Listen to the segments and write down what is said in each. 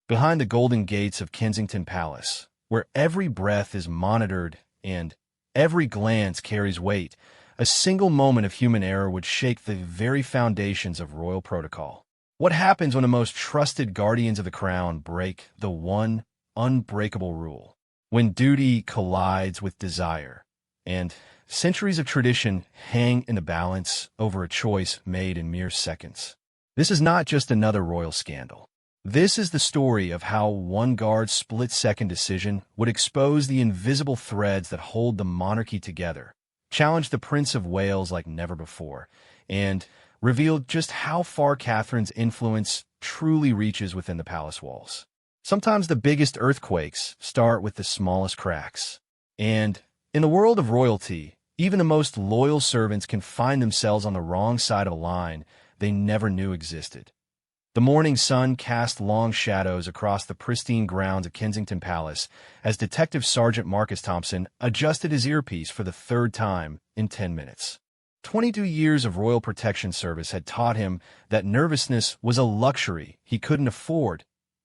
behind the golden gates of Kensington Palace, where every breath is monitored and every glance carries weight, a single moment of human error would shake the very foundations of royal protocol. What happens when the most trusted guardians of the crown break the one unbreakable rule? When duty collides with desire, and centuries of tradition hang in the balance over a choice made in mere seconds. This is not just another royal scandal. This is the story of how one guard's split-second decision would expose the invisible threads that hold the monarchy together, challenge the Prince of Wales like never before, and reveal just how far Catherine's influence truly reaches within the palace walls. Sometimes the biggest earthquakes start with the smallest cracks. And in the world of royalty, even the most loyal servants can find themselves on the wrong side of a line they never knew existed. The morning sun cast long shadows across the pristine grounds of Kensington Palace as Detective Sergeant Marcus Thompson adjusted his earpiece for the third time in 10 minutes. 22 years of Royal Protection Service had taught him that nervousness was a luxury he couldn't afford,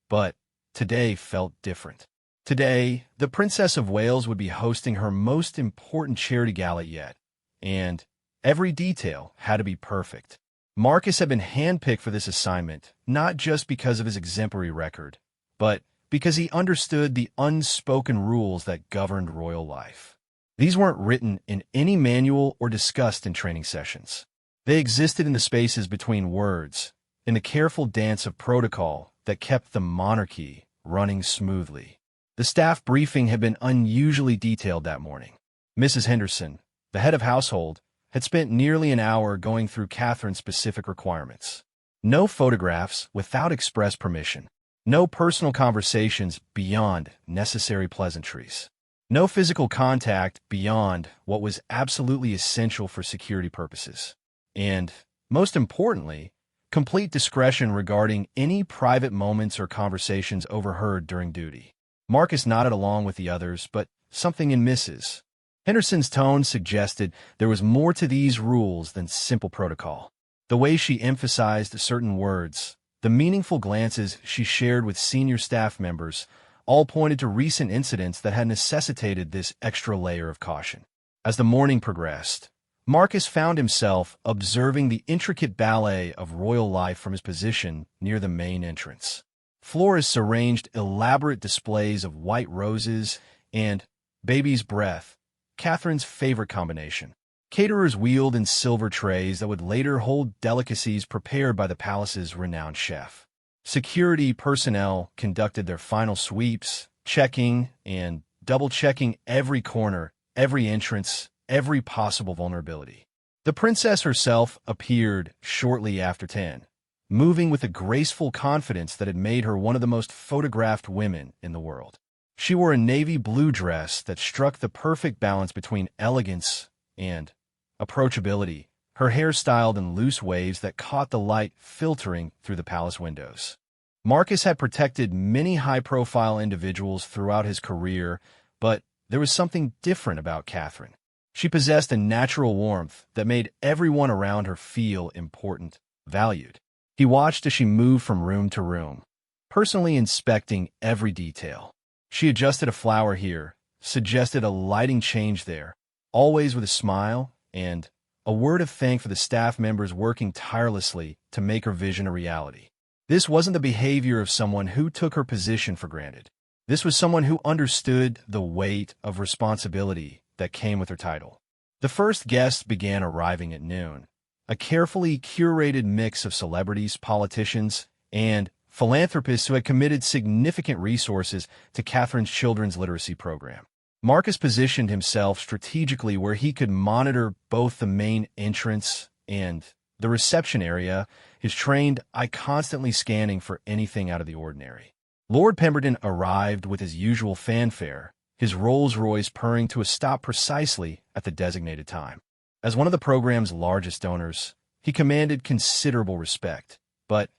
but today felt different. Today, the Princess of Wales would be hosting her most important charity gala yet, and every detail had to be perfect. Marcus had been handpicked for this assignment, not just because of his exemplary record, but because he understood the unspoken rules that governed royal life. These weren't written in any manual or discussed in training sessions. They existed in the spaces between words, in the careful dance of protocol that kept the monarchy running smoothly. The staff briefing had been unusually detailed that morning. Mrs. Henderson, the head of household, had spent nearly an hour going through Catherine's specific requirements. No photographs without express permission. No personal conversations beyond necessary pleasantries. No physical contact beyond what was absolutely essential for security purposes. And, most importantly, complete discretion regarding any private moments or conversations overheard during duty. Marcus nodded along with the others, but something in Mrs. Henderson's tone suggested there was more to these rules than simple protocol. The way she emphasized certain words, the meaningful glances she shared with senior staff members, all pointed to recent incidents that had necessitated this extra layer of caution. As the morning progressed, Marcus found himself observing the intricate ballet of royal life from his position near the main entrance. Florists arranged elaborate displays of white roses and baby's breath, Catherine's favorite combination. Caterers wheeled in silver trays that would later hold delicacies prepared by the palace's renowned chef. Security personnel conducted their final sweeps, checking and double-checking every corner, every entrance, every possible vulnerability. The princess herself appeared shortly after 10, moving with a graceful confidence that had made her one of the most photographed women in the world. She wore a navy blue dress that struck the perfect balance between elegance and approachability, her hair styled in loose waves that caught the light filtering through the palace windows. Marcus had protected many high-profile individuals throughout his career, but there was something different about Catherine. She possessed a natural warmth that made everyone around her feel important, valued. He watched as she moved from room to room, personally inspecting every detail. She adjusted a flower here, suggested a lighting change there, always with a smile and a word of thanks for the staff members working tirelessly to make her vision a reality. This wasn't the behavior of someone who took her position for granted. This was someone who understood the weight of responsibility that came with her title. The first guests began arriving at noon, a carefully curated mix of celebrities, politicians, and philanthropists who had committed significant resources to Catherine's children's literacy program. Marcus positioned himself strategically where he could monitor both the main entrance and the reception area, his trained eye constantly scanning for anything out of the ordinary. Lord Pemberton arrived with his usual fanfare, his Rolls-Royce purring to a stop precisely at the designated time. As one of the program's largest donors, he commanded considerable respect, but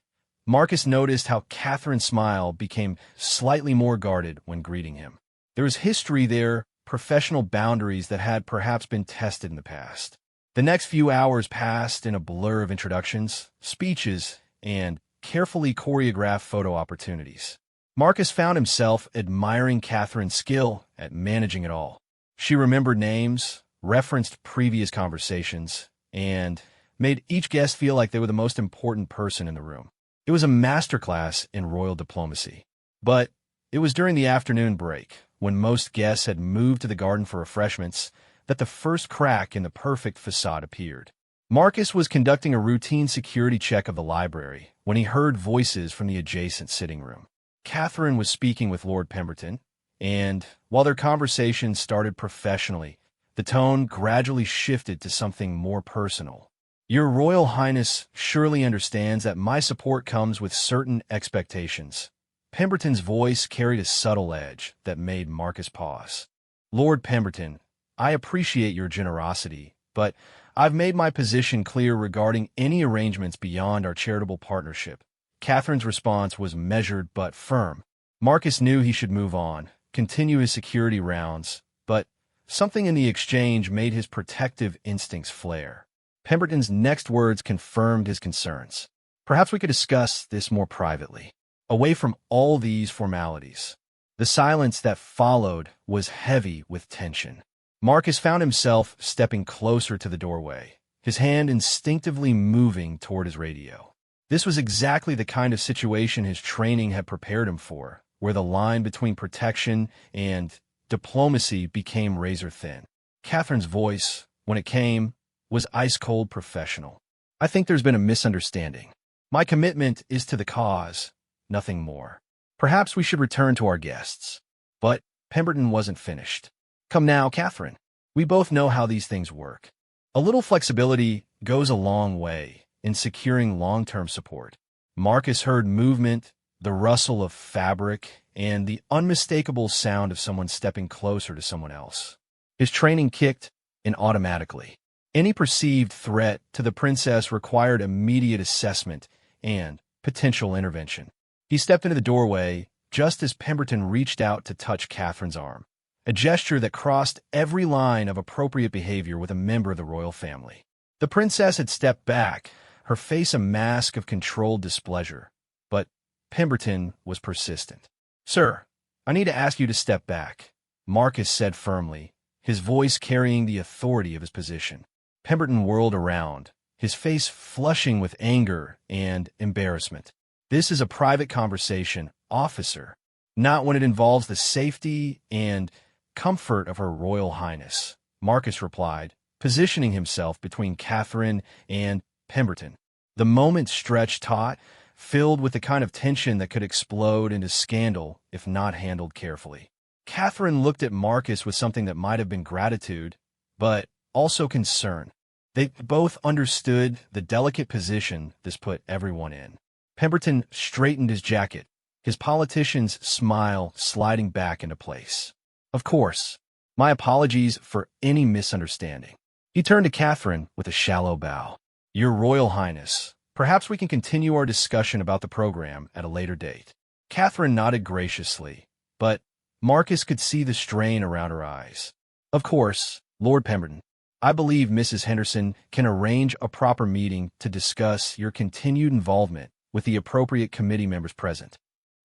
Marcus noticed how Catherine's smile became slightly more guarded when greeting him. There was history there, professional boundaries that had perhaps been tested in the past. The next few hours passed in a blur of introductions, speeches, and carefully choreographed photo opportunities. Marcus found himself admiring Catherine's skill at managing it all. She remembered names, referenced previous conversations, and made each guest feel like they were the most important person in the room. It was a masterclass in royal diplomacy. But it was during the afternoon break, when most guests had moved to the garden for refreshments, that the first crack in the perfect facade appeared. Marcus was conducting a routine security check of the library when he heard voices from the adjacent sitting room. Catherine was speaking with Lord Pemberton, and while their conversation started professionally, the tone gradually shifted to something more personal. "Your Royal Highness surely understands that my support comes with certain expectations." Pemberton's voice carried a subtle edge that made Marcus pause. "Lord Pemberton, I appreciate your generosity, but I've made my position clear regarding any arrangements beyond our charitable partnership." Catherine's response was measured but firm. Marcus knew he should move on, continue his security rounds, but something in the exchange made his protective instincts flare. Pemberton's next words confirmed his concerns. "Perhaps we could discuss this more privately, away from all these formalities." The silence that followed was heavy with tension. Marcus found himself stepping closer to the doorway, his hand instinctively moving toward his radio. This was exactly the kind of situation his training had prepared him for, where the line between protection and diplomacy became razor-thin. Catherine's voice, when it came, was ice-cold professional. "I think there's been a misunderstanding. My commitment is to the cause, nothing more. Perhaps we should return to our guests." But Pemberton wasn't finished. "Come now, Catherine. We both know how these things work. A little flexibility goes a long way in securing long-term support." Marcus heard movement, the rustle of fabric, and the unmistakable sound of someone stepping closer to someone else. His training kicked in automatically. Any perceived threat to the princess required immediate assessment and potential intervention. He stepped into the doorway just as Pemberton reached out to touch Catherine's arm, a gesture that crossed every line of appropriate behavior with a member of the royal family. The princess had stepped back, her face a mask of controlled displeasure, but Pemberton was persistent. "Sir, I need to ask you to step back," Marcus said firmly, his voice carrying the authority of his position. Pemberton whirled around, his face flushing with anger and embarrassment. "This is a private conversation, officer, not when it involves the safety and comfort of Her Royal Highness," Marcus replied, positioning himself between Catherine and Pemberton. The moment stretched taut, filled with the kind of tension that could explode into scandal if not handled carefully. Catherine looked at Marcus with something that might have been gratitude, but also concern. They both understood the delicate position this put everyone in. Pemberton straightened his jacket, his politician's smile sliding back into place. "Of course. My apologies for any misunderstanding." He turned to Catherine with a shallow bow. "Your Royal Highness, perhaps we can continue our discussion about the program at a later date." Catherine nodded graciously, but Marcus could see the strain around her eyes. "Of course, Lord Pemberton. I believe Mrs. Henderson can arrange a proper meeting to discuss your continued involvement with the appropriate committee members present."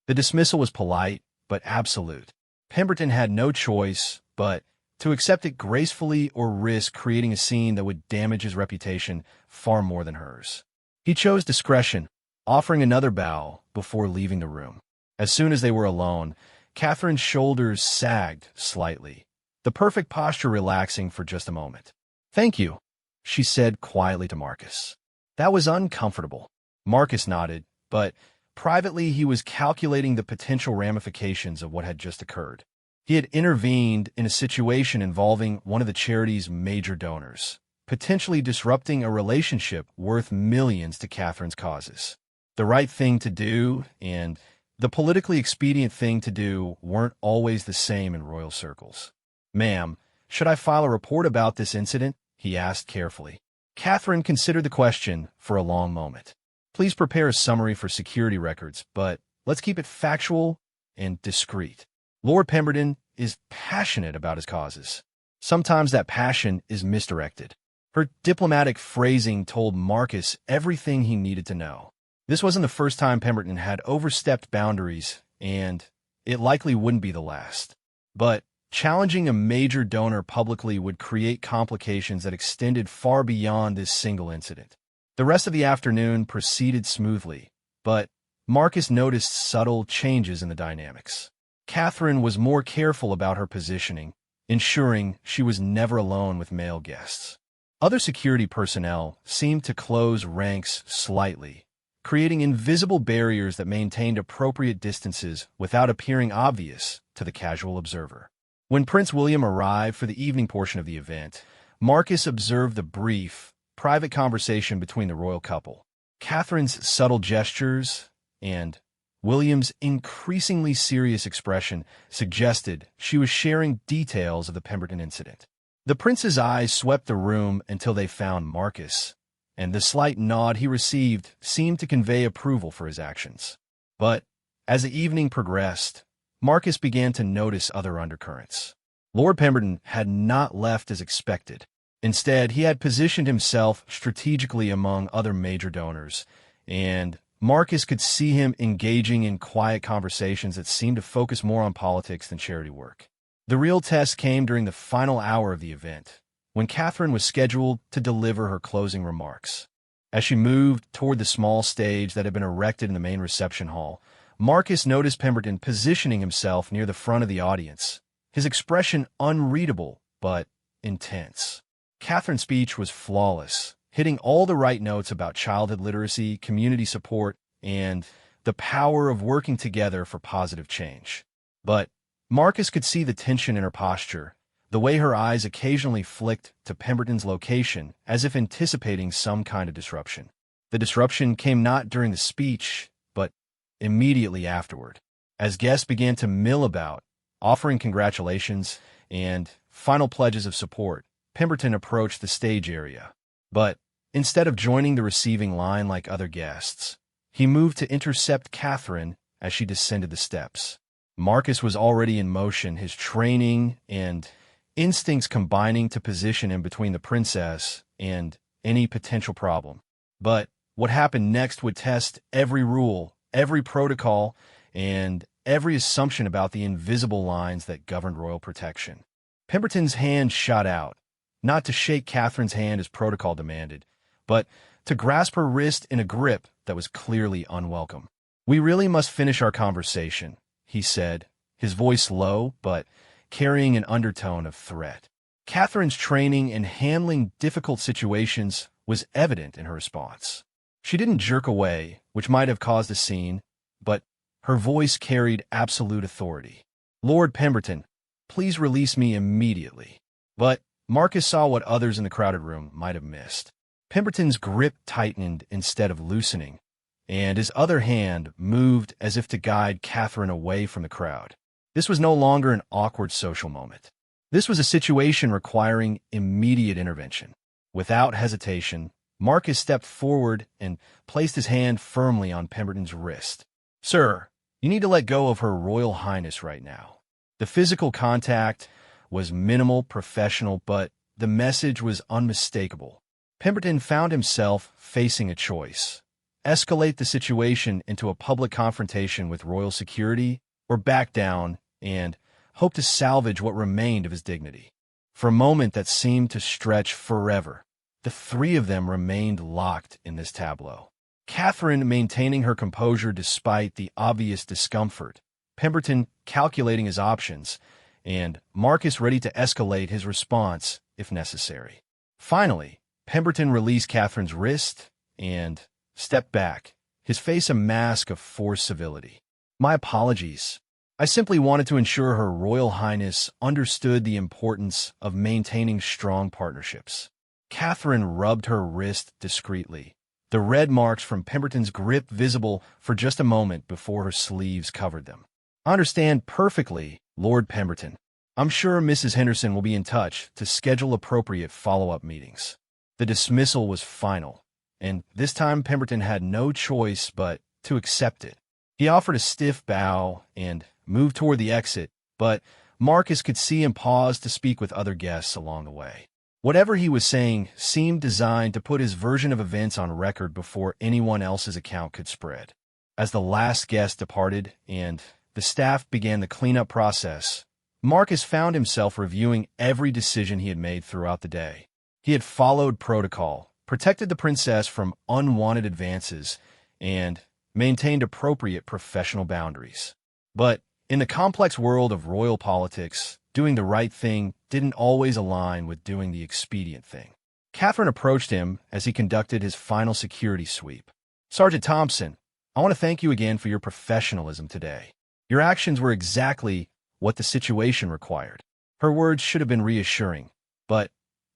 The dismissal was polite, but absolute. Pemberton had no choice but to accept it gracefully or risk creating a scene that would damage his reputation far more than hers. He chose discretion, offering another bow before leaving the room. As soon as they were alone, Catherine's shoulders sagged slightly, the perfect posture relaxing for just a moment. "Thank you," she said quietly to Marcus. "That was uncomfortable." Marcus nodded, but privately he was calculating the potential ramifications of what had just occurred. He had intervened in a situation involving one of the charity's major donors, potentially disrupting a relationship worth millions to Catherine's causes. The right thing to do and the politically expedient thing to do weren't always the same in royal circles. "Ma'am, should I file a report about this incident?" he asked carefully. Catherine considered the question for a long moment. "Please prepare a summary for security records, but let's keep it factual and discreet. Lord Pemberton is passionate about his causes. Sometimes that passion is misdirected." Her diplomatic phrasing told Marcus everything he needed to know. This wasn't the first time Pemberton had overstepped boundaries and it likely wouldn't be the last. But challenging a major donor publicly would create complications that extended far beyond this single incident. The rest of the afternoon proceeded smoothly, but Marcus noticed subtle changes in the dynamics. Catherine was more careful about her positioning, ensuring she was never alone with male guests. Other security personnel seemed to close ranks slightly, creating invisible barriers that maintained appropriate distances without appearing obvious to the casual observer. When Prince William arrived for the evening portion of the event, Marcus observed the brief, private conversation between the royal couple. Catherine's subtle gestures and William's increasingly serious expression suggested she was sharing details of the Pemberton incident. The prince's eyes swept the room until they found Marcus, and the slight nod he received seemed to convey approval for his actions. But as the evening progressed, Marcus began to notice other undercurrents. Lord Pemberton had not left as expected. Instead, he had positioned himself strategically among other major donors, and Marcus could see him engaging in quiet conversations that seemed to focus more on politics than charity work. The real test came during the final hour of the event, when Catherine was scheduled to deliver her closing remarks. As she moved toward the small stage that had been erected in the main reception hall, Marcus noticed Pemberton positioning himself near the front of the audience, his expression unreadable but intense. Catherine's speech was flawless, hitting all the right notes about childhood literacy, community support, and the power of working together for positive change. But Marcus could see the tension in her posture, the way her eyes occasionally flicked to Pemberton's location as if anticipating some kind of disruption. The disruption came not during the speech, but immediately afterward. As guests began to mill about, offering congratulations and final pledges of support, Pemberton approached the stage area. But instead of joining the receiving line like other guests, he moved to intercept Catherine as she descended the steps. Marcus was already in motion, his training and instincts combining to position him between the princess and any potential problem. But what happened next would test every rule, every protocol, and every assumption about the invisible lines that governed royal protection. Pemberton's hand shot out, not to shake Catherine's hand as protocol demanded, but to grasp her wrist in a grip that was clearly unwelcome. "We really must finish our conversation," he said, his voice low but carrying an undertone of threat. Catherine's training in handling difficult situations was evident in her response. She didn't jerk away, which might have caused a scene, but her voice carried absolute authority. "Lord Pemberton, please release me immediately." But Marcus saw what others in the crowded room might have missed. Pemberton's grip tightened instead of loosening, and his other hand moved as if to guide Catherine away from the crowd. This was no longer an awkward social moment. This was a situation requiring immediate intervention. Without hesitation, Marcus stepped forward and placed his hand firmly on Pemberton's wrist. "Sir, you need to let go of Her Royal Highness right now." The physical contact was minimal, professional, but the message was unmistakable. Pemberton found himself facing a choice: escalate the situation into a public confrontation with royal security, or back down and hope to salvage what remained of his dignity. For a moment that seemed to stretch forever, the three of them remained locked in this tableau. Catherine maintaining her composure despite the obvious discomfort, Pemberton calculating his options, and Marcus ready to escalate his response if necessary. Finally, Pemberton released Catherine's wrist and stepped back, his face a mask of forced civility. "My apologies. I simply wanted to ensure Her Royal Highness understood the importance of maintaining strong partnerships." Catherine rubbed her wrist discreetly, the red marks from Pemberton's grip visible for just a moment before her sleeves covered them. "I understand perfectly, Lord Pemberton. I'm sure Mrs. Henderson will be in touch to schedule appropriate follow-up meetings." The dismissal was final, and this time Pemberton had no choice but to accept it. He offered a stiff bow and moved toward the exit, but Marcus could see him pause to speak with other guests along the way. Whatever he was saying seemed designed to put his version of events on record before anyone else's account could spread. As the last guest departed and the staff began the cleanup process, Marcus found himself reviewing every decision he had made throughout the day. He had followed protocol, protected the princess from unwanted advances, and maintained appropriate professional boundaries. But in the complex world of royal politics, doing the right thing didn't always align with doing the expedient thing. Catherine approached him as he conducted his final security sweep. "Sergeant Thompson, I want to thank you again for your professionalism today. Your actions were exactly what the situation required." Her words should have been reassuring, but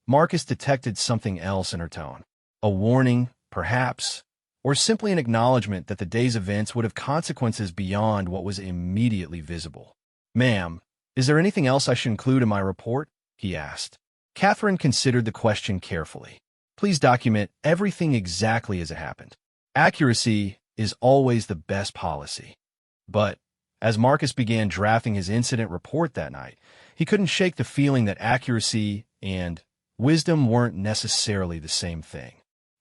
Marcus detected something else in her tone. A warning, perhaps, or simply an acknowledgement that the day's events would have consequences beyond what was immediately visible. "Ma'am, is there anything else I should include in my report?" he asked. Catherine considered the question carefully. "Please document everything exactly as it happened. Accuracy is always the best policy." But as Marcus began drafting his incident report that night, he couldn't shake the feeling that accuracy and wisdom weren't necessarily the same thing.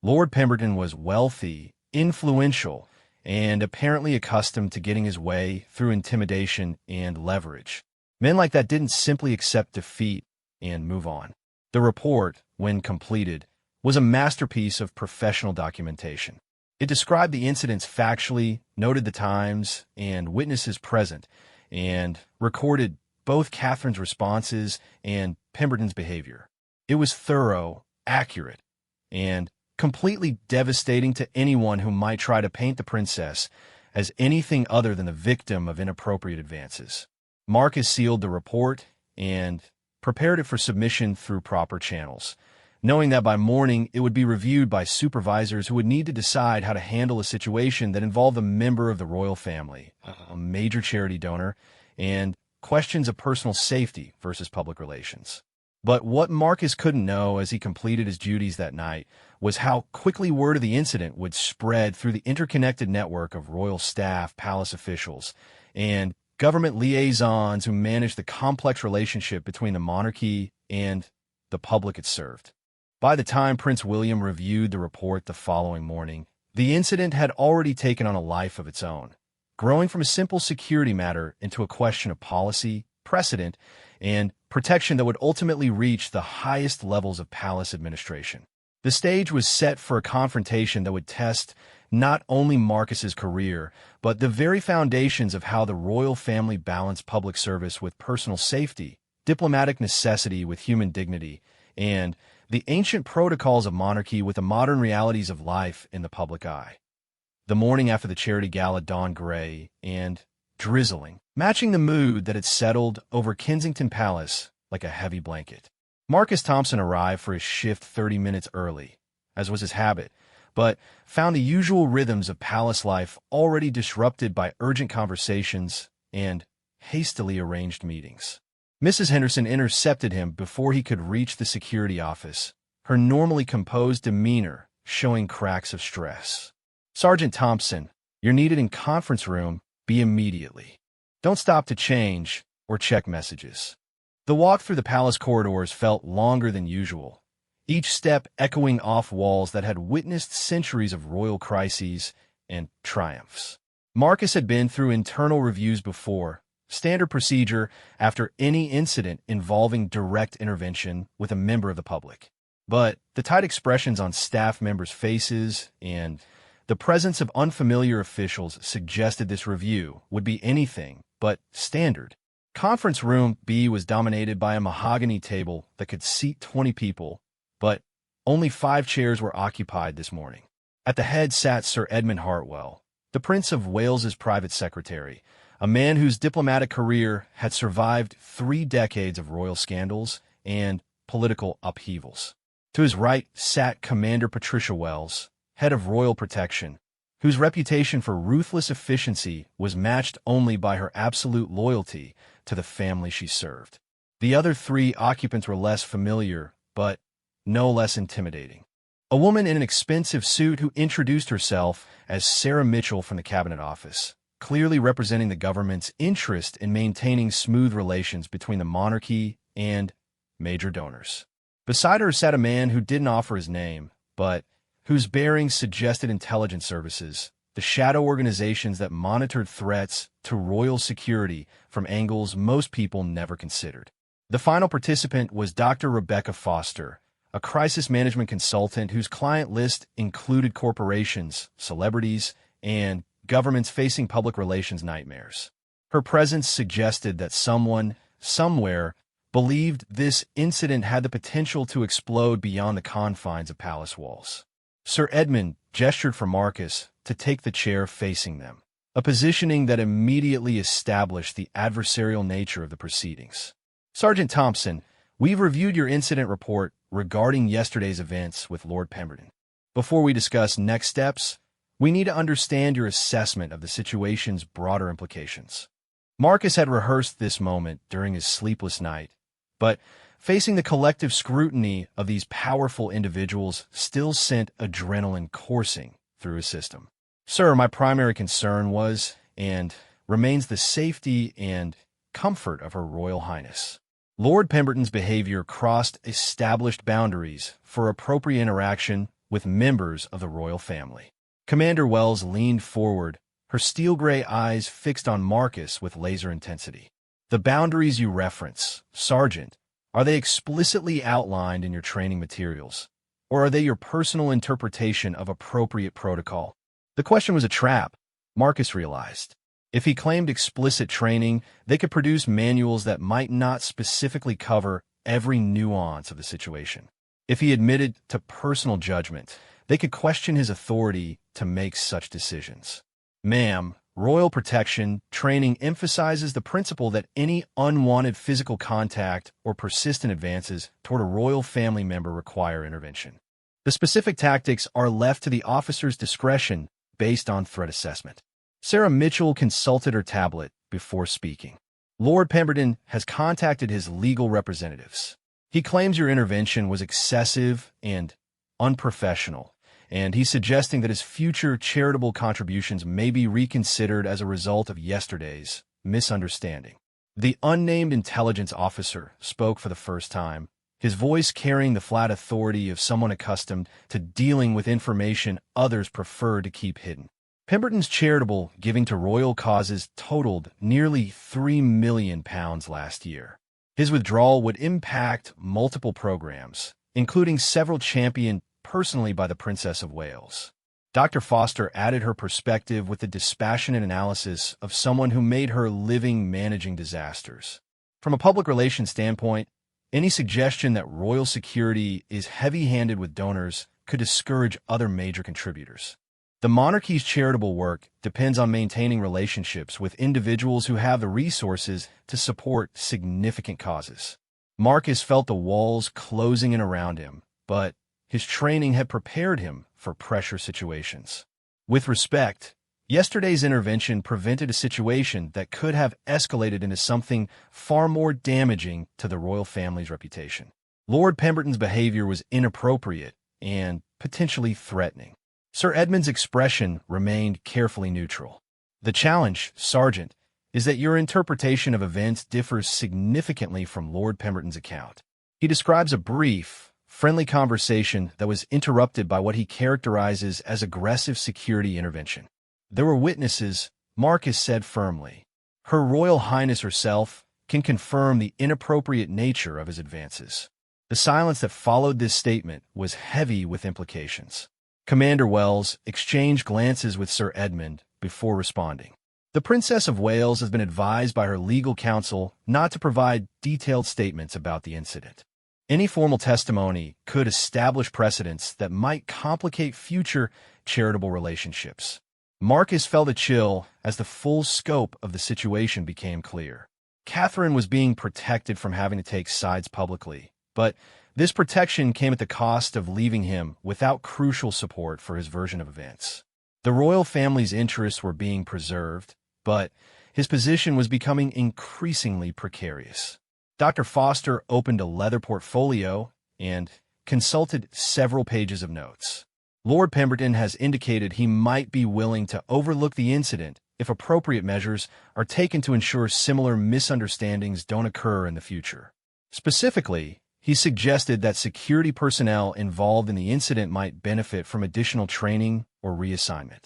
Lord Pemberton was wealthy, influential, and apparently accustomed to getting his way through intimidation and leverage. Men like that didn't simply accept defeat and move on. The report, when completed, was a masterpiece of professional documentation. It described the incidents factually, noted the times and witnesses present, and recorded both Catherine's responses and Pemberton's behavior. It was thorough, accurate, and completely devastating to anyone who might try to paint the princess as anything other than the victim of inappropriate advances. Marcus sealed the report and prepared it for submission through proper channels, knowing that by morning it would be reviewed by supervisors who would need to decide how to handle a situation that involved a member of the royal family, a major charity donor, and questions of personal safety versus public relations. But what Marcus couldn't know as he completed his duties that night was how quickly word of the incident would spread through the interconnected network of royal staff, palace officials, and government liaisons who managed the complex relationship between the monarchy and the public it served. By the time Prince William reviewed the report the following morning, the incident had already taken on a life of its own, growing from a simple security matter into a question of policy, precedent, and protection that would ultimately reach the highest levels of palace administration. The stage was set for a confrontation that would test not only Marcus's career, but the very foundations of how the royal family balanced public service with personal safety, diplomatic necessity with human dignity, and the ancient protocols of monarchy with the modern realities of life in the public eye. The morning after the charity gala dawned gray and drizzling, matching the mood that had settled over Kensington Palace like a heavy blanket. Marcus Thompson arrived for his shift 30 minutes early, as was his habit, but found the usual rhythms of palace life already disrupted by urgent conversations and hastily arranged meetings. Mrs. Henderson intercepted him before he could reach the security office, her normally composed demeanor showing cracks of stress. "Sergeant Thompson, you're needed in conference room B immediately. Don't stop to change or check messages." The walk through the palace corridors felt longer than usual, each step echoing off walls that had witnessed centuries of royal crises and triumphs. Marcus had been through internal reviews before, standard procedure after any incident involving direct intervention with a member of the public. But the tight expressions on staff members' faces and the presence of unfamiliar officials suggested this review would be anything but standard. Conference room B was dominated by a mahogany table that could seat 20 people, but only 5 chairs were occupied this morning. At the head sat Sir Edmund Hartwell, the Prince of Wales's private secretary, a man whose diplomatic career had survived 3 decades of royal scandals and political upheavals. To his right sat Commander Patricia Wells, head of royal protection, whose reputation for ruthless efficiency was matched only by her absolute loyalty to the family she served. The other 3 occupants were less familiar, but no less intimidating. A woman in an expensive suit who introduced herself as Sarah Mitchell from the Cabinet Office, clearly representing the government's interest in maintaining smooth relations between the monarchy and major donors. Beside her sat a man who didn't offer his name, but whose bearings suggested intelligence services, the shadow organizations that monitored threats to royal security from angles most people never considered. The final participant was Dr. Rebecca Foster, a crisis management consultant whose client list included corporations, celebrities, and governments facing public relations nightmares. Her presence suggested that someone, somewhere, believed this incident had the potential to explode beyond the confines of palace walls. Sir Edmund gestured for Marcus to take the chair facing them, a positioning that immediately established the adversarial nature of the proceedings. Sergeant Thompson, we've reviewed your incident report regarding yesterday's events with Lord Pemberton. Before we discuss next steps, we need to understand your assessment of the situation's broader implications. Marcus had rehearsed this moment during his sleepless night, but facing the collective scrutiny of these powerful individuals still sent adrenaline coursing through his system. Sir, my primary concern was, and remains, the safety and comfort of Her Royal Highness. Lord Pemberton's behavior crossed established boundaries for appropriate interaction with members of the royal family. Commander Wells leaned forward, her steel-gray eyes fixed on Marcus with laser intensity. The boundaries you reference, Sergeant, are they explicitly outlined in your training materials, or are they your personal interpretation of appropriate protocol? The question was a trap, Marcus realized. If he claimed explicit training, they could produce manuals that might not specifically cover every nuance of the situation. If he admitted to personal judgment, they could question his authority to make such decisions. Ma'am, royal protection training emphasizes the principle that any unwanted physical contact or persistent advances toward a royal family member require intervention. The specific tactics are left to the officer's discretion based on threat assessment. Sarah Mitchell consulted her tablet before speaking. Lord Pemberton has contacted his legal representatives. He claims your intervention was excessive and unprofessional, and he's suggesting that his future charitable contributions may be reconsidered as a result of yesterday's misunderstanding. The unnamed intelligence officer spoke for the first time, his voice carrying the flat authority of someone accustomed to dealing with information others prefer to keep hidden. Pemberton's charitable giving to royal causes totaled nearly £3 million last year. His withdrawal would impact multiple programs, including several championed personally by the Princess of Wales. Dr. Foster added her perspective with the dispassionate analysis of someone who made her living managing disasters. From a public relations standpoint, any suggestion that royal security is heavy-handed with donors could discourage other major contributors. The monarchy's charitable work depends on maintaining relationships with individuals who have the resources to support significant causes. Marcus felt the walls closing in around him, but his training had prepared him for pressure situations. With respect, yesterday's intervention prevented a situation that could have escalated into something far more damaging to the royal family's reputation. Lord Pemberton's behavior was inappropriate and potentially threatening. Sir Edmund's expression remained carefully neutral. The challenge, Sergeant, is that your interpretation of events differs significantly from Lord Pemberton's account. He describes a brief, friendly conversation that was interrupted by what he characterizes as aggressive security intervention. There were witnesses, Marcus said firmly. Her Royal Highness herself can confirm the inappropriate nature of his advances. The silence that followed this statement was heavy with implications. Commander Wells exchanged glances with Sir Edmund before responding. The Princess of Wales has been advised by her legal counsel not to provide detailed statements about the incident. Any formal testimony could establish precedents that might complicate future charitable relationships. Marcus felt a chill as the full scope of the situation became clear. Catherine was being protected from having to take sides publicly, but this protection came at the cost of leaving him without crucial support for his version of events. The royal family's interests were being preserved, but his position was becoming increasingly precarious. Dr. Foster opened a leather portfolio and consulted several pages of notes. Lord Pemberton has indicated he might be willing to overlook the incident if appropriate measures are taken to ensure similar misunderstandings don't occur in the future. Specifically, he suggested that security personnel involved in the incident might benefit from additional training or reassignment.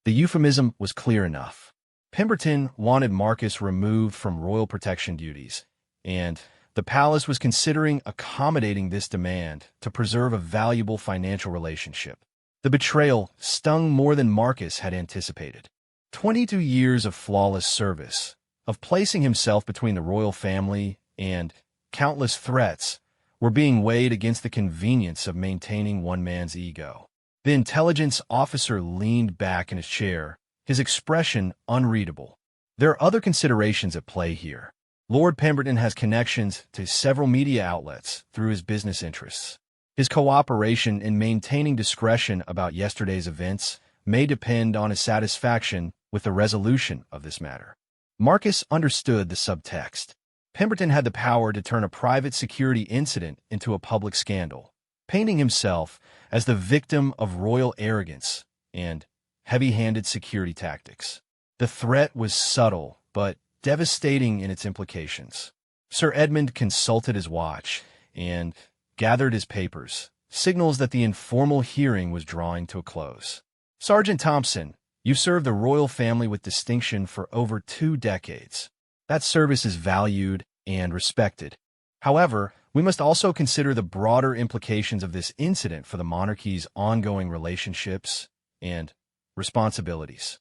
The euphemism was clear enough. Pemberton wanted Marcus removed from royal protection duties, and the palace was considering accommodating this demand to preserve a valuable financial relationship. The betrayal stung more than Marcus had anticipated. 22 years of flawless service, of placing himself between the royal family and countless threats, were being weighed against the convenience of maintaining one man's ego. The intelligence officer leaned back in his chair, his expression unreadable. There are other considerations at play here. Lord Pemberton has connections to several media outlets through his business interests. His cooperation in maintaining discretion about yesterday's events may depend on his satisfaction with the resolution of this matter. Marcus understood the subtext. Pemberton had the power to turn a private security incident into a public scandal, painting himself as the victim of royal arrogance and heavy-handed security tactics. The threat was subtle, but devastating in its implications. Sir Edmund consulted his watch and gathered his papers, signals that the informal hearing was drawing to a close. Sergeant Thompson, you've served the royal family with distinction for over 2 decades. That service is valued and respected. However, we must also consider the broader implications of this incident for the monarchy's ongoing relationships and responsibilities.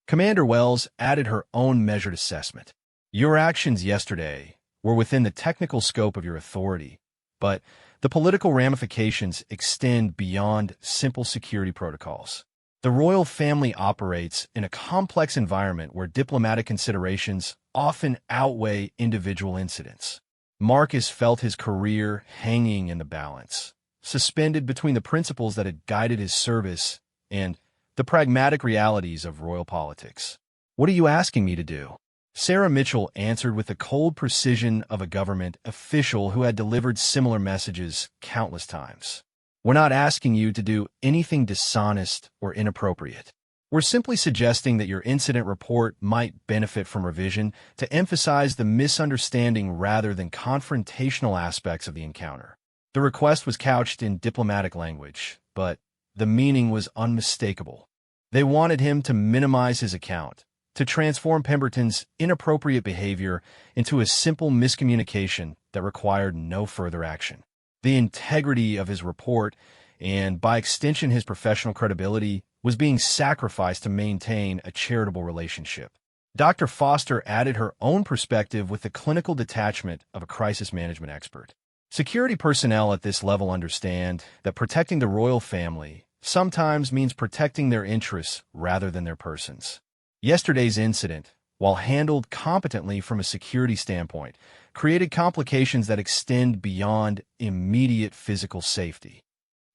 Commander Wells added her own measured assessment. Your actions yesterday were within the technical scope of your authority, but the political ramifications extend beyond simple security protocols. The royal family operates in a complex environment where diplomatic considerations often outweigh individual incidents. Marcus felt his career hanging in the balance, suspended between the principles that had guided his service and the pragmatic realities of royal politics. What are you asking me to do? Sarah Mitchell answered with the cold precision of a government official who had delivered similar messages countless times. We're not asking you to do anything dishonest or inappropriate. We're simply suggesting that your incident report might benefit from revision to emphasize the misunderstanding rather than confrontational aspects of the encounter. The request was couched in diplomatic language, but the meaning was unmistakable. They wanted him to minimize his account, to transform Pemberton's inappropriate behavior into a simple miscommunication that required no further action. The integrity of his report, and by extension his professional credibility, was being sacrificed to maintain a charitable relationship. Dr. Foster added her own perspective with the clinical detachment of a crisis management expert. Security personnel at this level understand that protecting the royal family sometimes means protecting their interests rather than their persons. Yesterday's incident, while handled competently from a security standpoint, created complications that extend beyond immediate physical safety.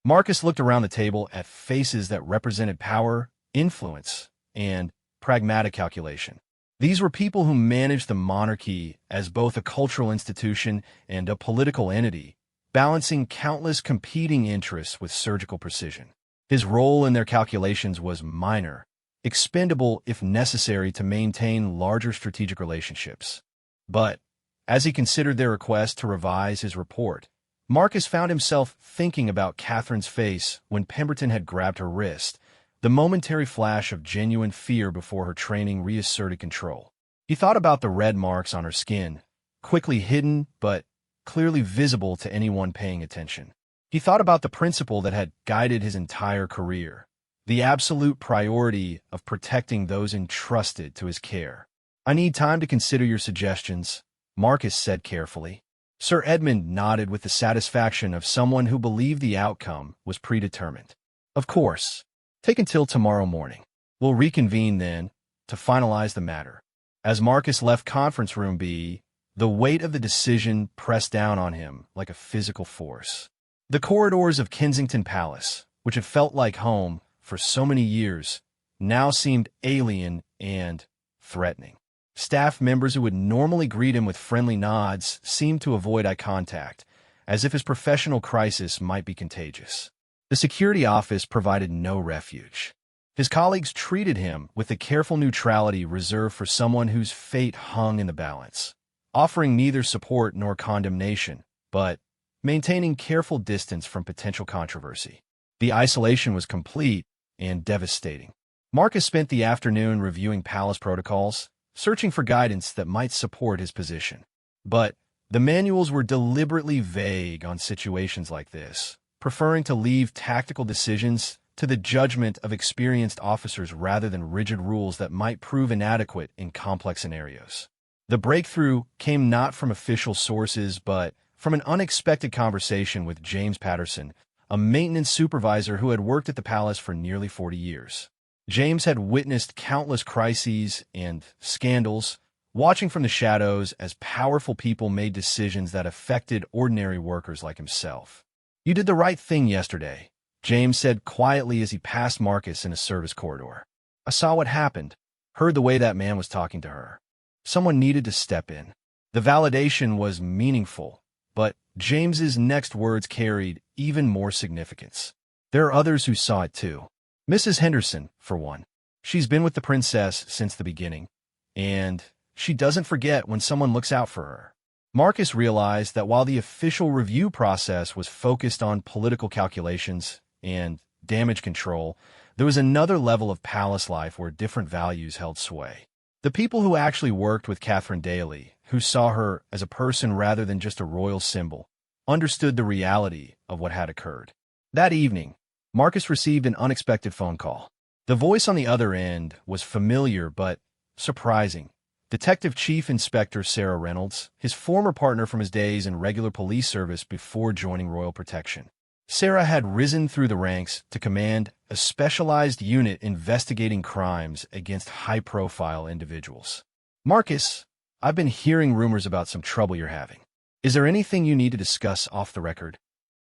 Marcus looked around the table at faces that represented power, influence, and pragmatic calculation. These were people who managed the monarchy as both a cultural institution and a political entity, balancing countless competing interests with surgical precision. His role in their calculations was minor, expendable if necessary to maintain larger strategic relationships. But, as he considered their request to revise his report, Marcus found himself thinking about Catherine's face when Pemberton had grabbed her wrist, the momentary flash of genuine fear before her training reasserted control. He thought about the red marks on her skin, quickly hidden but clearly visible to anyone paying attention. He thought about the principle that had guided his entire career, the absolute priority of protecting those entrusted to his care. I need time to consider your suggestions, Marcus said carefully. Sir Edmund nodded with the satisfaction of someone who believed the outcome was predetermined. Of course. Take until tomorrow morning. We'll reconvene then to finalize the matter. As Marcus left conference room B, the weight of the decision pressed down on him like a physical force. The corridors of Kensington Palace, which had felt like home for so many years, now seemed alien and threatening. Staff members who would normally greet him with friendly nods seemed to avoid eye contact, as if his professional crisis might be contagious. The security office provided no refuge. His colleagues treated him with the careful neutrality reserved for someone whose fate hung in the balance, offering neither support nor condemnation, but maintaining careful distance from potential controversy. The isolation was complete and devastating. Marcus spent the afternoon reviewing palace protocols, searching for guidance that might support his position. But the manuals were deliberately vague on situations like this, preferring to leave tactical decisions to the judgment of experienced officers rather than rigid rules that might prove inadequate in complex scenarios. The breakthrough came not from official sources, but from an unexpected conversation with James Patterson, a maintenance supervisor who had worked at the palace for nearly 40 years. James had witnessed countless crises and scandals, watching from the shadows as powerful people made decisions that affected ordinary workers like himself. "You did the right thing yesterday," James said quietly as he passed Marcus in a service corridor. "I saw what happened, heard the way that man was talking to her. Someone needed to step in." The validation was meaningful, but James's next words carried even more significance. "There are others who saw it too. Mrs. Henderson, for one. She's been with the princess since the beginning, and she doesn't forget when someone looks out for her." Marcus realized that while the official review process was focused on political calculations and damage control, there was another level of palace life where different values held sway. The people who actually worked with Catherine daily, who saw her as a person rather than just a royal symbol, understood the reality of what had occurred. That evening, Marcus received an unexpected phone call. The voice on the other end was familiar but surprising. Detective Chief Inspector Sarah Reynolds, his former partner from his days in regular police service before joining Royal Protection. Sarah had risen through the ranks to command a specialized unit investigating crimes against high-profile individuals. "Marcus, I've been hearing rumors about some trouble you're having. Is there anything you need to discuss off the record?"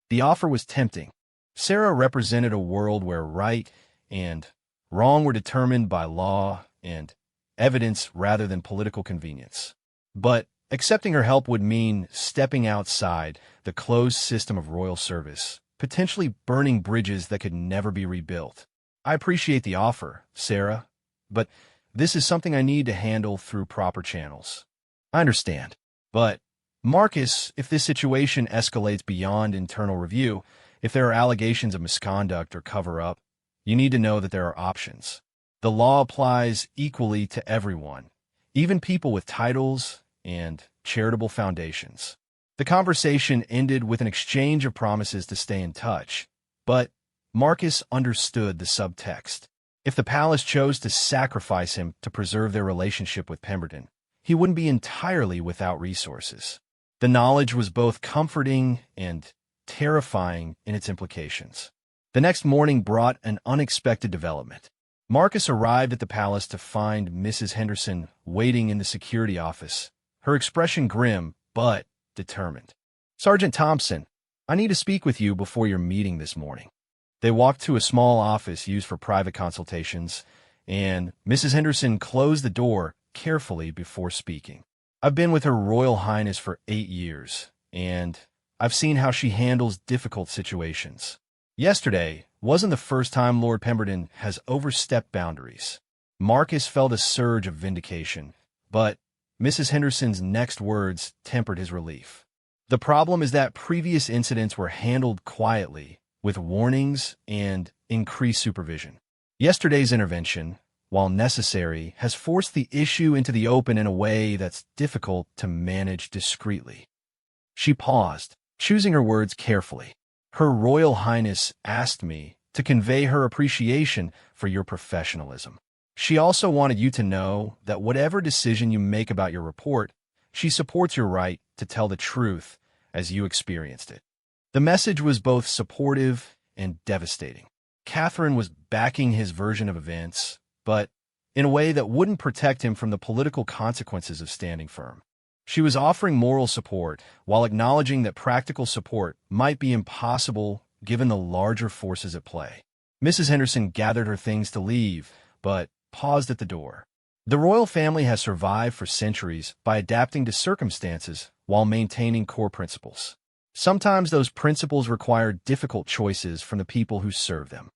The offer was tempting. Sarah represented a world where right and wrong were determined by law and evidence rather than political convenience. But accepting her help would mean stepping outside the closed system of royal service, potentially burning bridges that could never be rebuilt. "I appreciate the offer, Sarah, but this is something I need to handle through proper channels." "I understand. But, Marcus, if this situation escalates beyond internal review, if there are allegations of misconduct or cover-up, you need to know that there are options. The law applies equally to everyone, even people with titles and charitable foundations." The conversation ended with an exchange of promises to stay in touch, but Marcus understood the subtext. If the palace chose to sacrifice him to preserve their relationship with Pemberton, he wouldn't be entirely without resources. The knowledge was both comforting and terrifying in its implications. The next morning brought an unexpected development. Marcus arrived at the palace to find Mrs. Henderson waiting in the security office, her expression grim but determined. "Sergeant Thompson, I need to speak with you before your meeting this morning." They walked to a small office used for private consultations, and Mrs. Henderson closed the door carefully before speaking. "I've been with Her Royal Highness for 8 years, and I've seen how she handles difficult situations. Yesterday wasn't the first time Lord Pemberton has overstepped boundaries." Marcus felt a surge of vindication, but Mrs. Henderson's next words tempered his relief. "The problem is that previous incidents were handled quietly, with warnings and increased supervision. Yesterday's intervention, while necessary, has forced the issue into the open in a way that's difficult to manage discreetly." She paused, choosing her words carefully. "Her Royal Highness asked me to convey her appreciation for your professionalism. She also wanted you to know that whatever decision you make about your report, she supports your right to tell the truth as you experienced it." The message was both supportive and devastating. Catherine was backing his version of events, but in a way that wouldn't protect him from the political consequences of standing firm. She was offering moral support while acknowledging that practical support might be impossible given the larger forces at play. Mrs. Henderson gathered her things to leave, but paused at the door. The royal family has survived for centuries by adapting to circumstances while maintaining core principles. Sometimes those principles require difficult choices from the people who serve them.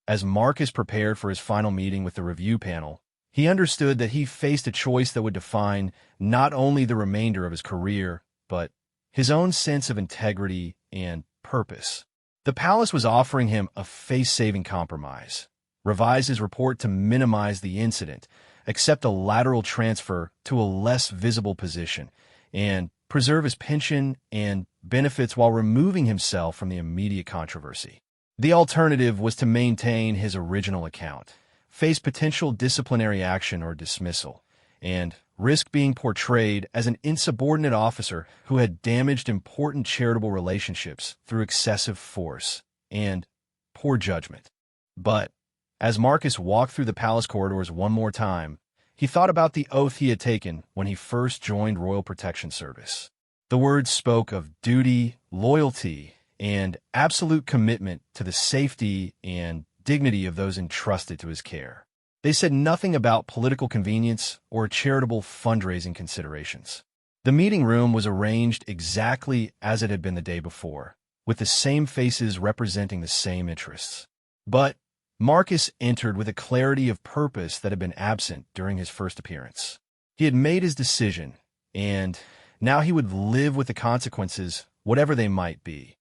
As Marcus prepared for his final meeting with the review panel, he understood that he faced a choice that would define not only the remainder of his career, but his own sense of integrity and purpose. The palace was offering him a face-saving compromise: revise his report to minimize the incident, accept a lateral transfer to a less visible position, and preserve his pension and benefits while removing himself from the immediate controversy. The alternative was to maintain his original account, face potential disciplinary action or dismissal, and risk being portrayed as an insubordinate officer who had damaged important charitable relationships through excessive force and poor judgment. But as Marcus walked through the palace corridors one more time, he thought about the oath he had taken when he first joined Royal Protection Service. The words spoke of duty, loyalty, and absolute commitment to the safety and dignity of those entrusted to his care. They said nothing about political convenience or charitable fundraising considerations. The meeting room was arranged exactly as it had been the day before, with the same faces representing the same interests. But Marcus entered with a clarity of purpose that had been absent during his first appearance. He had made his decision, and now he would live with the consequences, whatever they might be.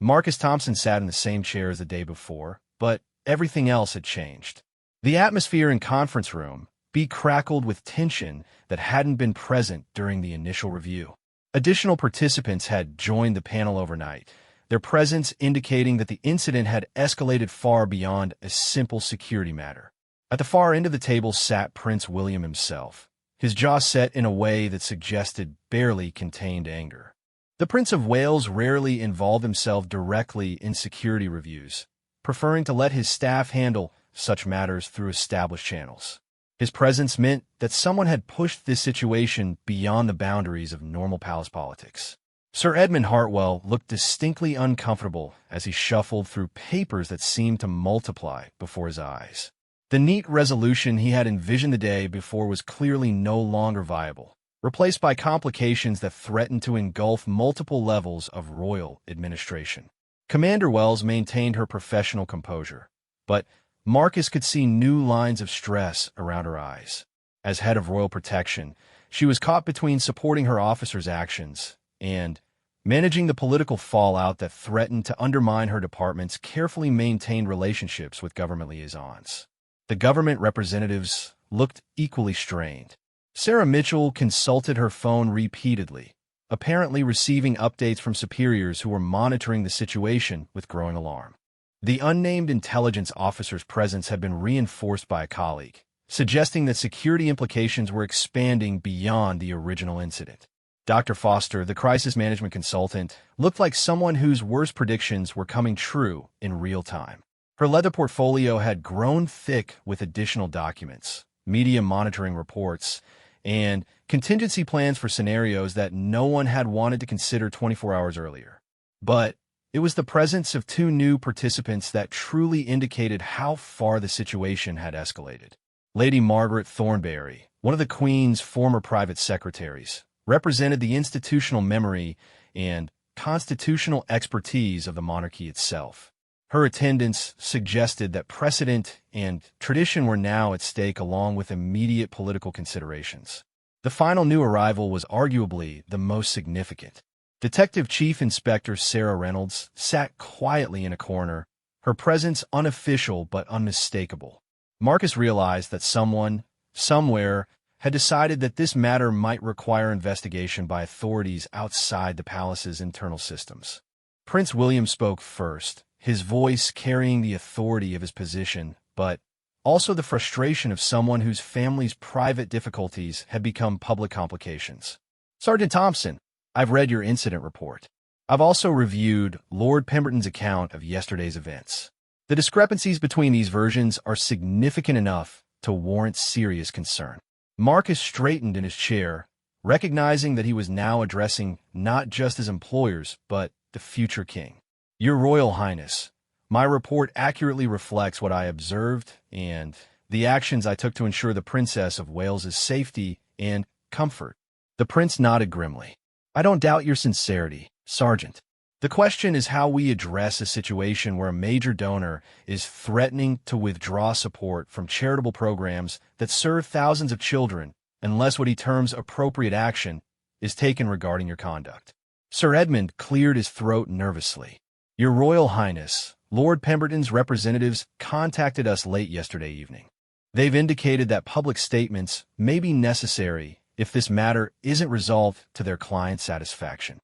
Marcus Thompson sat in the same chair as the day before, but everything else had changed. The atmosphere in conference room crackled with tension that hadn't been present during the initial review. Additional participants had joined the panel overnight, their presence indicating that the incident had escalated far beyond a simple security matter. At the far end of the table sat Prince William himself, his jaw set in a way that suggested barely contained anger. The Prince of Wales rarely involved himself directly in security reviews, preferring to let his staff handle such matters through established channels. His presence meant that someone had pushed this situation beyond the boundaries of normal palace politics. Sir Edmund Hartwell looked distinctly uncomfortable as he shuffled through papers that seemed to multiply before his eyes. The neat resolution he had envisioned the day before was clearly no longer viable, replaced by complications that threatened to engulf multiple levels of royal administration. Commander Wells maintained her professional composure, but Marcus could see new lines of stress around her eyes. As head of royal protection, she was caught between supporting her officers' actions and managing the political fallout that threatened to undermine her department's carefully maintained relationships with government liaisons. The government representatives looked equally strained. Sarah Mitchell consulted her phone repeatedly, apparently receiving updates from superiors who were monitoring the situation with growing alarm. The unnamed intelligence officer's presence had been reinforced by a colleague, suggesting that security implications were expanding beyond the original incident. Dr. Foster, the crisis management consultant, looked like someone whose worst predictions were coming true in real time. Her leather portfolio had grown thick with additional documents, media monitoring reports, and contingency plans for scenarios that no one had wanted to consider 24 hours earlier. But it was the presence of two new participants that truly indicated how far the situation had escalated. Lady Margaret Thornberry, one of the Queen's former private secretaries, represented the institutional memory and constitutional expertise of the monarchy itself. Her attendance suggested that precedent and tradition were now at stake along with immediate political considerations. The final new arrival was arguably the most significant. Detective Chief Inspector Sarah Reynolds sat quietly in a corner, her presence unofficial but unmistakable. Marcus realized that someone, somewhere, had decided that this matter might require investigation by authorities outside the palace's internal systems. Prince William spoke first, his voice carrying the authority of his position, but also the frustration of someone whose family's private difficulties had become public complications. Sergeant Thompson, I've read your incident report. I've also reviewed Lord Pemberton's account of yesterday's events. The discrepancies between these versions are significant enough to warrant serious concern. Marcus straightened in his chair, recognizing that he was now addressing not just his employers, but the future king. Your Royal Highness, my report accurately reflects what I observed and the actions I took to ensure the Princess of Wales's safety and comfort. The prince nodded grimly. I don't doubt your sincerity, Sergeant. The question is how we address a situation where a major donor is threatening to withdraw support from charitable programs that serve thousands of children unless what he terms appropriate action is taken regarding your conduct. Sir Edmund cleared his throat nervously. Your Royal Highness, Lord Pemberton's representatives contacted us late yesterday evening. They've indicated that public statements may be necessary if this matter isn't resolved to their client's satisfaction.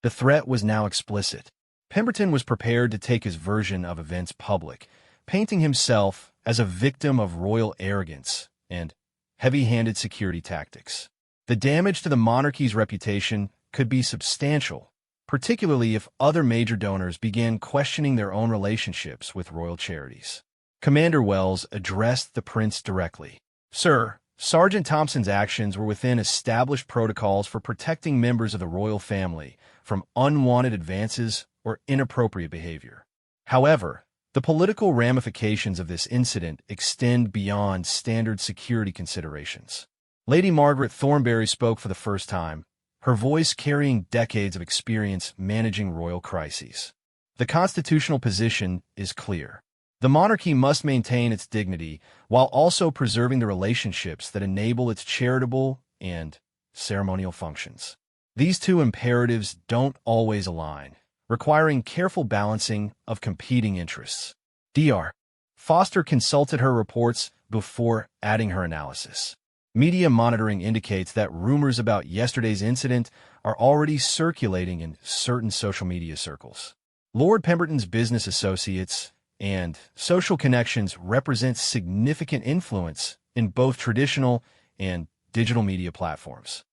The threat was now explicit. Pemberton was prepared to take his version of events public, painting himself as a victim of royal arrogance and heavy-handed security tactics. The damage to the monarchy's reputation could be substantial, particularly if other major donors began questioning their own relationships with royal charities. Commander Wells addressed the prince directly. "Sir, Sergeant Thompson's actions were within established protocols for protecting members of the royal family from unwanted advances or inappropriate behavior. However, the political ramifications of this incident extend beyond standard security considerations." Lady Margaret Thornberry spoke for the first time, her voice carrying decades of experience managing royal crises. "The constitutional position is clear. The monarchy must maintain its dignity while also preserving the relationships that enable its charitable and ceremonial functions. These two imperatives don't always align, requiring careful balancing of competing interests." Dr. Foster consulted her reports before adding her analysis. "Media monitoring indicates that rumors about yesterday's incident are already circulating in certain social media circles. Lord Pemberton's business associates and social connections represent significant influence in both traditional and digital media platforms."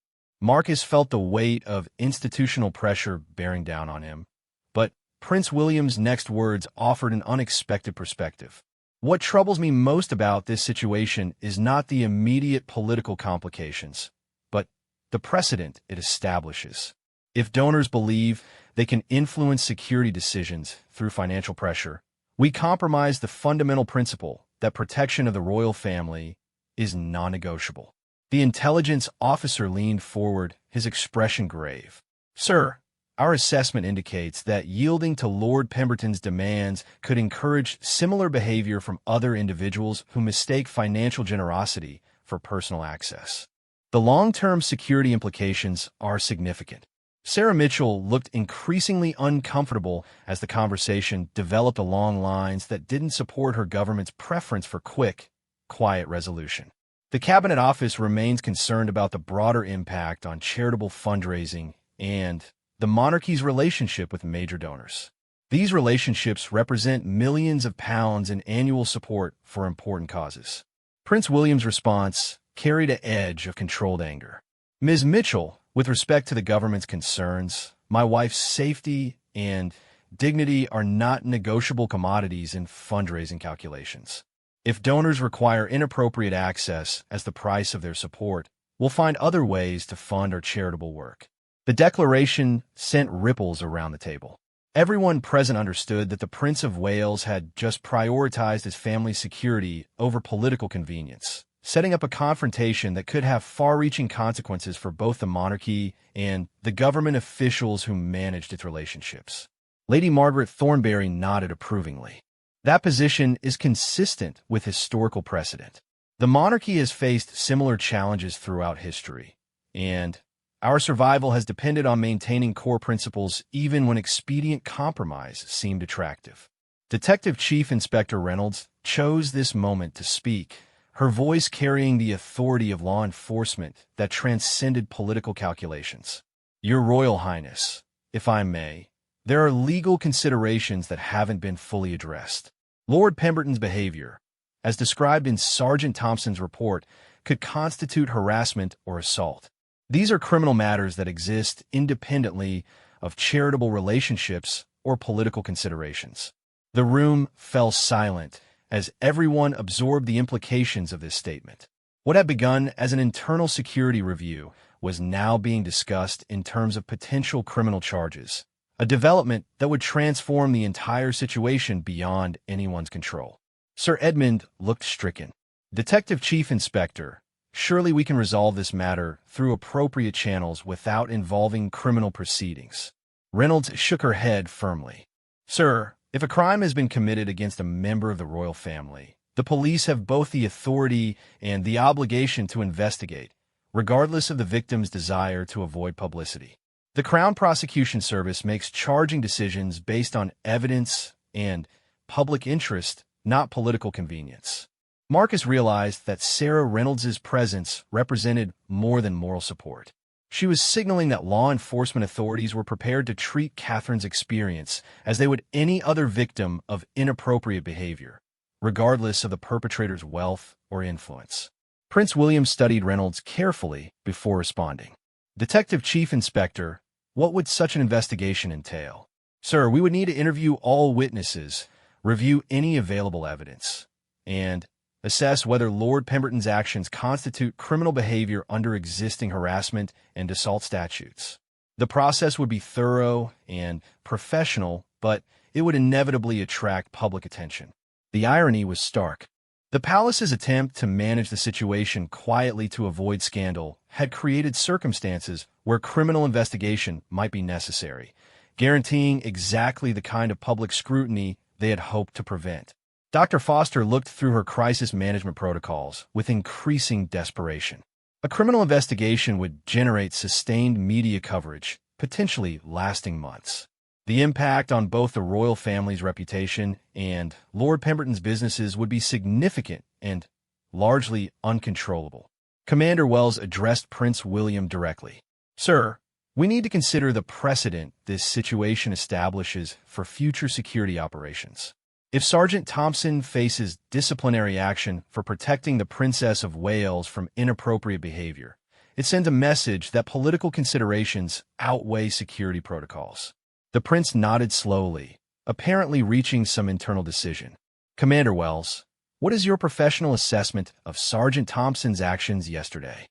Marcus felt the weight of institutional pressure bearing down on him, but Prince William's next words offered an unexpected perspective. "What troubles me most about this situation is not the immediate political complications, but the precedent it establishes. If donors believe they can influence security decisions through financial pressure, we compromise the fundamental principle that protection of the royal family is non-negotiable." The intelligence officer leaned forward, his expression grave. "Sir, our assessment indicates that yielding to Lord Pemberton's demands could encourage similar behavior from other individuals who mistake financial generosity for personal access. The long-term security implications are significant." Sarah Mitchell looked increasingly uncomfortable as the conversation developed along lines that didn't support her government's preference for quick, quiet resolution. The Cabinet Office remains concerned about the broader impact on charitable fundraising and the monarchy's relationship with major donors. These relationships represent millions of pounds in annual support for important causes. Prince William's response carried an edge of controlled anger. "Ms. Mitchell, with respect to the government's concerns, my wife's safety and dignity are not negotiable commodities in fundraising calculations. If donors require inappropriate access as the price of their support, we'll find other ways to fund our charitable work." The declaration sent ripples around the table. Everyone present understood that the Prince of Wales had just prioritized his family's security over political convenience, setting up a confrontation that could have far-reaching consequences for both the monarchy and the government officials who managed its relationships. Lady Margaret Thornberry nodded approvingly. "That position is consistent with historical precedent. The monarchy has faced similar challenges throughout history, and our survival has depended on maintaining core principles even when expedient compromise seemed attractive." Detective Chief Inspector Reynolds chose this moment to speak, her voice carrying the authority of law enforcement that transcended political calculations. "Your Royal Highness, if I may, there are legal considerations that haven't been fully addressed. Lord Pemberton's behavior, as described in Sergeant Thompson's report, could constitute harassment or assault. These are criminal matters that exist independently of charitable relationships or political considerations." The room fell silent as everyone absorbed the implications of this statement. What had begun as an internal security review was now being discussed in terms of potential criminal charges, a development that would transform the entire situation beyond anyone's control. Sir Edmund looked stricken. "Detective Chief Inspector, surely we can resolve this matter through appropriate channels without involving criminal proceedings." Reynolds shook her head firmly. "Sir, if a crime has been committed against a member of the royal family, the police have both the authority and the obligation to investigate, regardless of the victim's desire to avoid publicity. The Crown Prosecution Service makes charging decisions based on evidence and public interest, not political convenience. Marcus realized that Sarah Reynolds's presence represented more than moral support. She was signaling that law enforcement authorities were prepared to treat Catherine's experience as they would any other victim of inappropriate behavior, regardless of the perpetrator's wealth or influence. Prince William studied Reynolds carefully before responding. Detective Chief Inspector, what would such an investigation entail? Sir, we would need to interview all witnesses, review any available evidence, and assess whether Lord Pemberton's actions constitute criminal behavior under existing harassment and assault statutes. The process would be thorough and professional, but it would inevitably attract public attention. The irony was stark. The palace's attempt to manage the situation quietly to avoid scandal had created circumstances where criminal investigation might be necessary, guaranteeing exactly the kind of public scrutiny they had hoped to prevent. Dr. Foster looked through her crisis management protocols with increasing desperation. A criminal investigation would generate sustained media coverage, potentially lasting months. The impact on both the royal family's reputation and Lord Pemberton's businesses would be significant and largely uncontrollable. Commander Wells addressed Prince William directly. Sir, we need to consider the precedent this situation establishes for future security operations. If Sergeant Thompson faces disciplinary action for protecting the Princess of Wales from inappropriate behavior, it sends a message that political considerations outweigh security protocols. The prince nodded slowly, apparently reaching some internal decision. Commander Wells, what is your professional assessment of Sergeant Thompson's actions yesterday?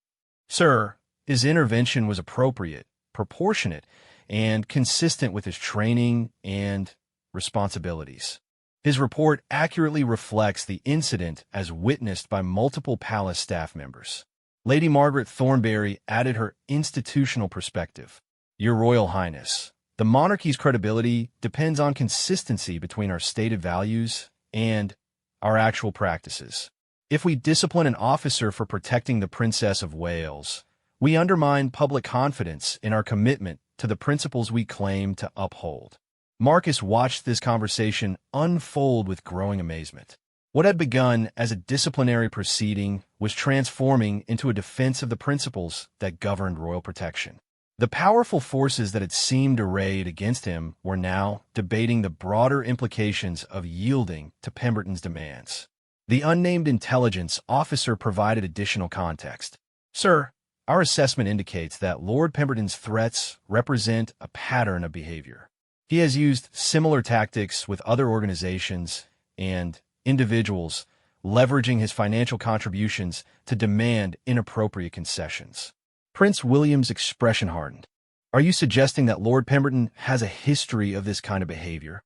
Sir, his intervention was appropriate, proportionate, and consistent with his training and responsibilities. His report accurately reflects the incident as witnessed by multiple palace staff members. Lady Margaret Thornberry added her institutional perspective. Your Royal Highness, the monarchy's credibility depends on consistency between our stated values and our actual practices. If we discipline an officer for protecting the Princess of Wales, we undermine public confidence in our commitment to the principles we claim to uphold. Marcus watched this conversation unfold with growing amazement. What had begun as a disciplinary proceeding was transforming into a defense of the principles that governed royal protection. The powerful forces that had seemed arrayed against him were now debating the broader implications of yielding to Pemberton's demands. The unnamed intelligence officer provided additional context. Sir, our assessment indicates that Lord Pemberton's threats represent a pattern of behavior. He has used similar tactics with other organizations and individuals, leveraging his financial contributions to demand inappropriate concessions. Prince William's expression hardened. Are you suggesting that Lord Pemberton has a history of this kind of behavior?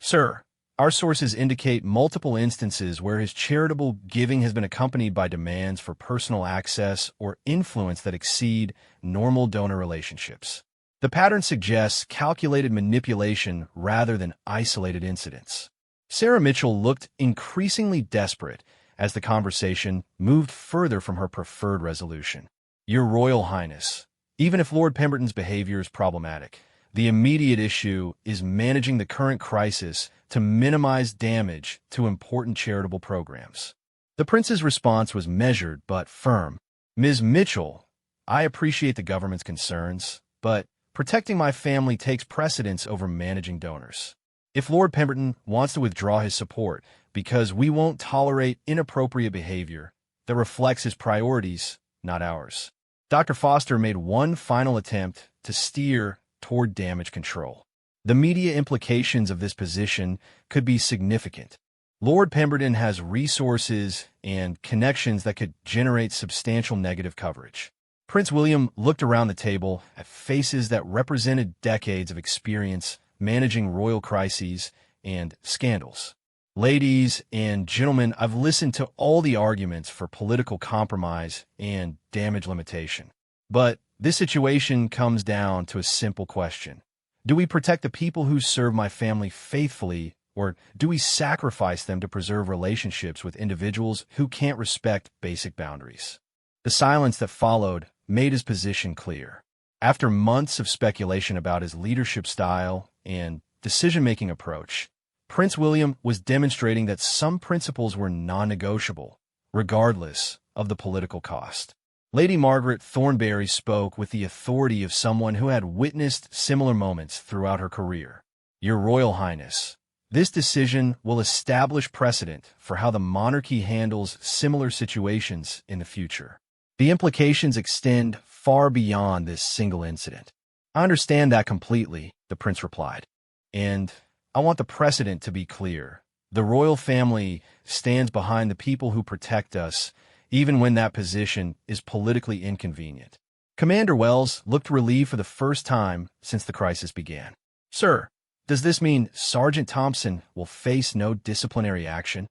Sir, our sources indicate multiple instances where his charitable giving has been accompanied by demands for personal access or influence that exceed normal donor relationships. The pattern suggests calculated manipulation rather than isolated incidents. Sarah Mitchell looked increasingly desperate as the conversation moved further from her preferred resolution. Your Royal Highness, even if Lord Pemberton's behavior is problematic, the immediate issue is managing the current crisis to minimize damage to important charitable programs. The prince's response was measured but firm. Ms. Mitchell, I appreciate the government's concerns, but protecting my family takes precedence over managing donors. If Lord Pemberton wants to withdraw his support because we won't tolerate inappropriate behavior that reflects his priorities, not ours. Dr. Foster made one final attempt to steer toward damage control. The media implications of this position could be significant. Lord Pemberton has resources and connections that could generate substantial negative coverage. Prince William looked around the table at faces that represented decades of experience managing royal crises and scandals. Ladies and gentlemen, I've listened to all the arguments for political compromise and damage limitation. But this situation comes down to a simple question. Do we protect the people who serve my family faithfully, or do we sacrifice them to preserve relationships with individuals who can't respect basic boundaries? The silence that followed made his position clear. After months of speculation about his leadership style and decision-making approach, Prince William was demonstrating that some principles were non-negotiable, regardless of the political cost. Lady Margaret Thornberry spoke with the authority of someone who had witnessed similar moments throughout her career. Your Royal Highness, this decision will establish precedent for how the monarchy handles similar situations in the future. The implications extend far beyond this single incident. I understand that completely, the prince replied. And I want the precedent to be clear. The royal family stands behind the people who protect us, even when that position is politically inconvenient. Commander Wells looked relieved for the first time since the crisis began. Sir, does this mean Sergeant Thompson will face no disciplinary action?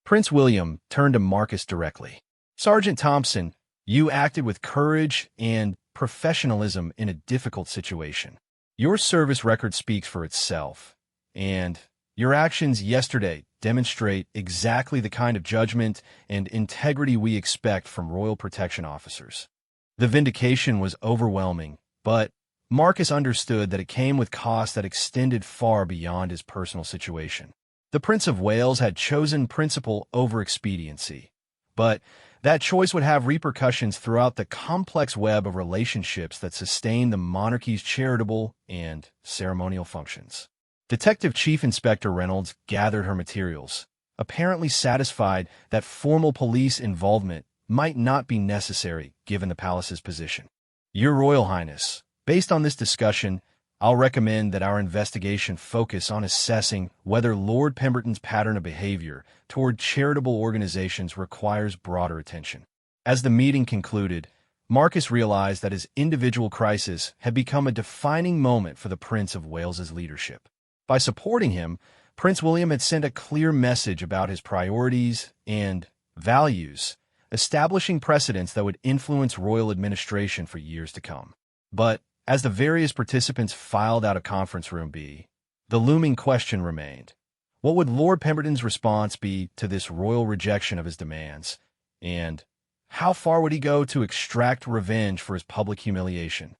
Prince William turned to Marcus directly. Sergeant Thompson, you acted with courage and professionalism in a difficult situation. Your service record speaks for itself, and your actions yesterday demonstrate exactly the kind of judgment and integrity we expect from royal protection officers. The vindication was overwhelming, but Marcus understood that it came with costs that extended far beyond his personal situation. The Prince of Wales had chosen principle over expediency, but that choice would have repercussions throughout the complex web of relationships that sustain the monarchy's charitable and ceremonial functions. Detective Chief Inspector Reynolds gathered her materials, apparently satisfied that formal police involvement might not be necessary given the palace's position. Your Royal Highness, based on this discussion, I'll recommend that our investigation focus on assessing whether Lord Pemberton's pattern of behavior toward charitable organizations requires broader attention. As the meeting concluded, Marcus realized that his individual crisis had become a defining moment for the Prince of Wales's leadership. By supporting him, Prince William had sent a clear message about his priorities and values, establishing precedents that would influence royal administration for years to come. But as the various participants filed out of Conference Room B, the looming question remained. What would Lord Pemberton's response be to this royal rejection of his demands? And how far would he go to extract revenge for his public humiliation?